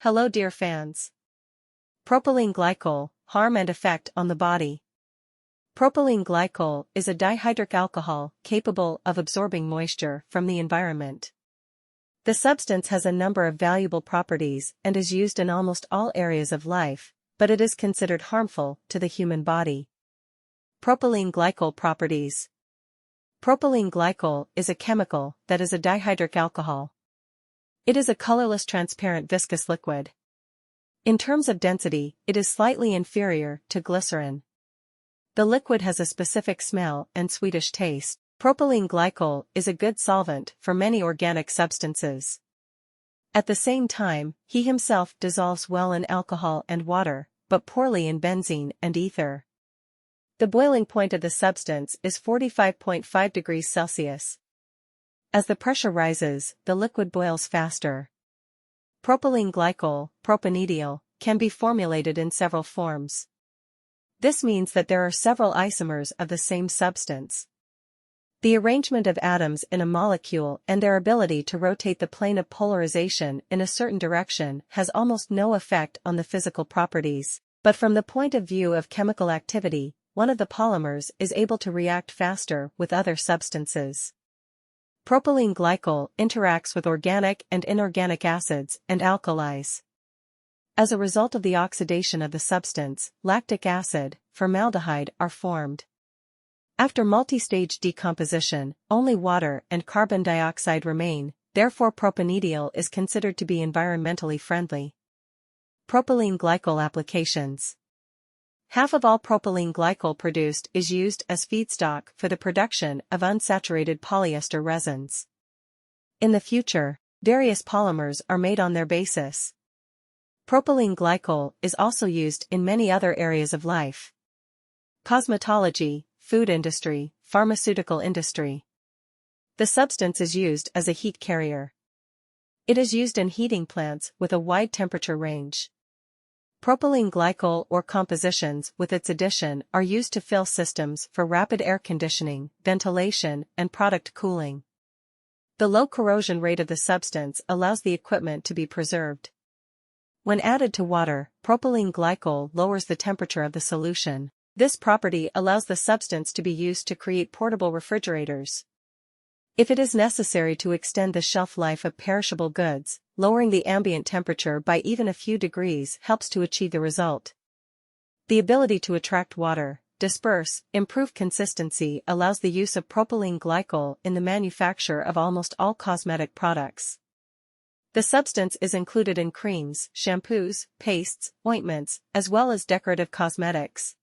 Hello dear fans. Propylene glycol, harm and effect on the body. Propylene glycol is a dihydric alcohol capable of absorbing moisture from the environment. The substance has a number of valuable properties and is used in almost all areas of life, but it is considered harmful to the human body. Propylene glycol properties. Propylene glycol is a chemical that is a dihydric alcohol. It is a colorless transparent viscous liquid. In terms of density, it is slightly inferior to glycerin. The liquid has a specific smell and sweetish taste. Propylene glycol is a good solvent for many organic substances. At the same time, he himself dissolves well in alcohol and water, but poorly in benzene and ether. The boiling point of the substance is 45.5 degrees Celsius. As the pressure rises, the liquid boils faster. Propylene glycol, propanediol, can be formulated in several forms. This means that there are several isomers of the same substance. The arrangement of atoms in a molecule and their ability to rotate the plane of polarization in a certain direction has almost no effect on the physical properties, but from the point of view of chemical activity, one of the polymers is able to react faster with other substances. Propylene glycol interacts with organic and inorganic acids and alkalis. As a result of the oxidation of the substance, lactic acid, formaldehyde are formed. After multi-stage decomposition, only water and carbon dioxide remain, therefore propanediol is considered to be environmentally friendly. Propylene glycol applications. Half of all propylene glycol produced is used as feedstock for the production of unsaturated polyester resins. In the future, various polymers are made on their basis. Propylene glycol is also used in many other areas of life. Cosmetology, food industry, pharmaceutical industry. The substance is used as a heat carrier. It is used in heating plants with a wide temperature range. Propylene glycol or compositions with its addition are used to fill systems for rapid air conditioning, ventilation, and product cooling. The low corrosion rate of the substance allows the equipment to be preserved. When added to water, propylene glycol lowers the temperature of the solution. This property allows the substance to be used to create portable refrigerators. If it is necessary to extend the shelf life of perishable goods, lowering the ambient temperature by even a few degrees helps to achieve the result. The ability to attract water, disperse, improve consistency allows the use of propylene glycol in the manufacture of almost all cosmetic products. The substance is included in creams, shampoos, pastes, ointments, as well as decorative cosmetics.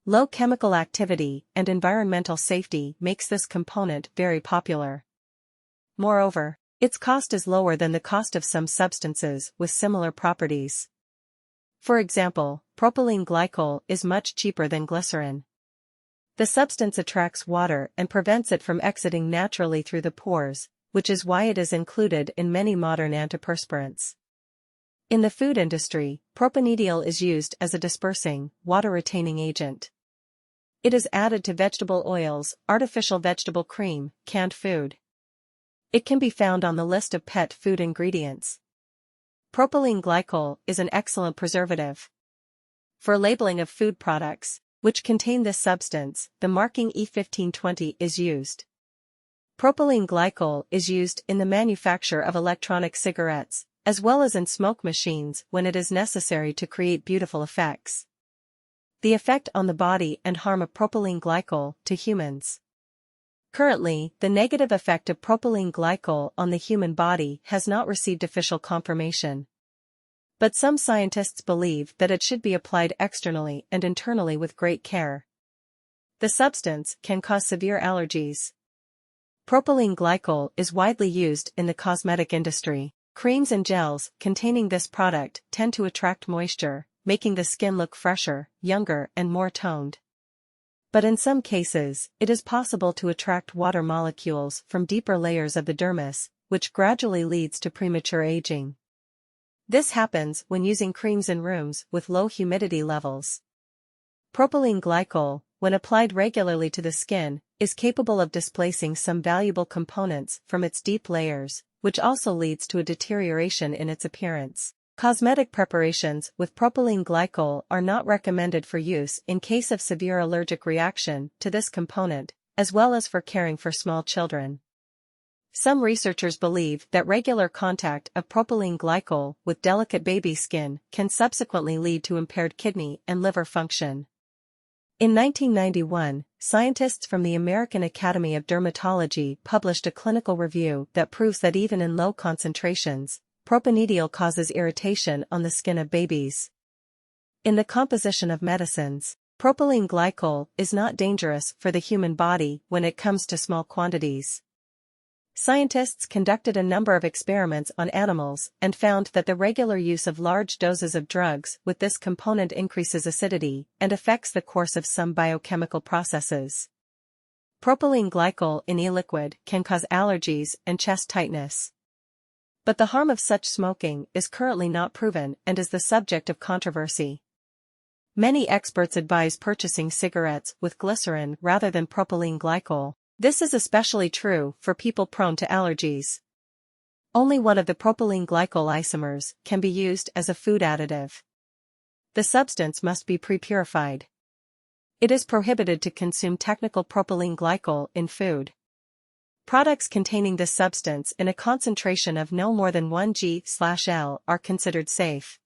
Low chemical activity and environmental safety makes this component very popular. Moreover, its cost is lower than the cost of some substances with similar properties. For example, propylene glycol is much cheaper than glycerin. The substance attracts water and prevents it from exiting naturally through the pores, which is why it is included in many modern antiperspirants. In the food industry, propanediol is used as a dispersing, water-retaining agent. It is added to vegetable oils, artificial vegetable cream, canned food. It can be found on the list of pet food ingredients. Propylene glycol is an excellent preservative. For labeling of food products, which contain this substance, the marking E1520 is used. Propylene glycol is used in the manufacture of electronic cigarettes, as well as in smoke machines when it is necessary to create beautiful effects. The effect on the body and harm of propylene glycol to humans. Currently, the negative effect of propylene glycol on the human body has not received official confirmation. But some scientists believe that it should be applied externally and internally with great care. The substance can cause severe allergies. Propylene glycol is widely used in the cosmetic industry. Creams and gels containing this product tend to attract moisture, making the skin look fresher, younger, and more toned. But in some cases, it is possible to attract water molecules from deeper layers of the dermis, which gradually leads to premature aging. This happens when using creams in rooms with low humidity levels. Propylene glycol, when applied regularly to the skin, is capable of displacing some valuable components from its deep layers, which also leads to a deterioration in its appearance. Cosmetic preparations with propylene glycol are not recommended for use in case of severe allergic reaction to this component, as well as for caring for small children. Some researchers believe that regular contact of propylene glycol with delicate baby skin can subsequently lead to impaired kidney and liver function. In 1991, scientists from the American Academy of Dermatology published a clinical review that proves that even in low concentrations, propineal causes irritation on the skin of babies. In the composition of medicines, propylene glycol is not dangerous for the human body when it comes to small quantities. Scientists conducted a number of experiments on animals and found that the regular use of large doses of drugs with this component increases acidity and affects the course of some biochemical processes. Propylene glycol in e-liquid can cause allergies and chest tightness. But the harm of such smoking is currently not proven and is the subject of controversy. Many experts advise purchasing cigarettes with glycerin rather than propylene glycol. This is especially true for people prone to allergies. Only one of the propylene glycol isomers can be used as a food additive. The substance must be pre-purified. It is prohibited to consume technical propylene glycol in food. Products containing this substance in a concentration of no more than 1 g/L are considered safe.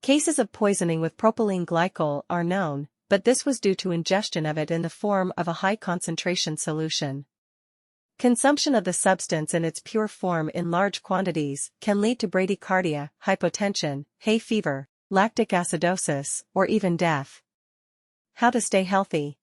Cases of poisoning with propylene glycol are known, but this was due to ingestion of it in the form of a high-concentration solution. Consumption of the substance in its pure form in large quantities can lead to bradycardia, hypotension, hay fever, lactic acidosis, or even death. How to stay healthy?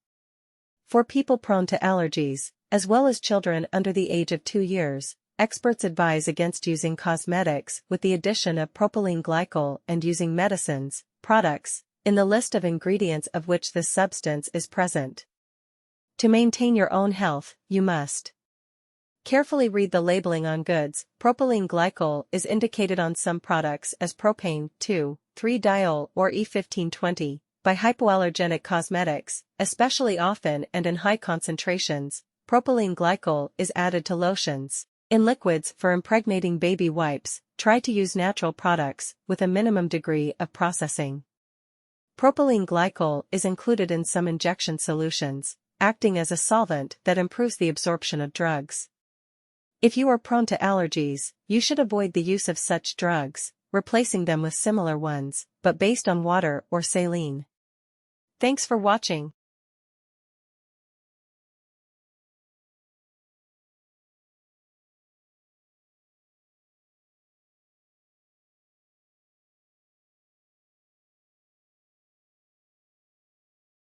For people prone to allergies, as well as children under the age of 2 years, experts advise against using cosmetics with the addition of propylene glycol and using medicines, products, in the list of ingredients of which this substance is present. To maintain your own health, you must carefully read the labeling on goods. Propylene glycol is indicated on some products as propane 2,3-diol or E1520 by hypoallergenic cosmetics, especially often and in high concentrations. Propylene glycol is added to lotions. In liquids for impregnating baby wipes, try to use natural products with a minimum degree of processing. Propylene glycol is included in some injection solutions, acting as a solvent that improves the absorption of drugs. If you are prone to allergies, you should avoid the use of such drugs, replacing them with similar ones, but based on water or saline. Thanks for watching.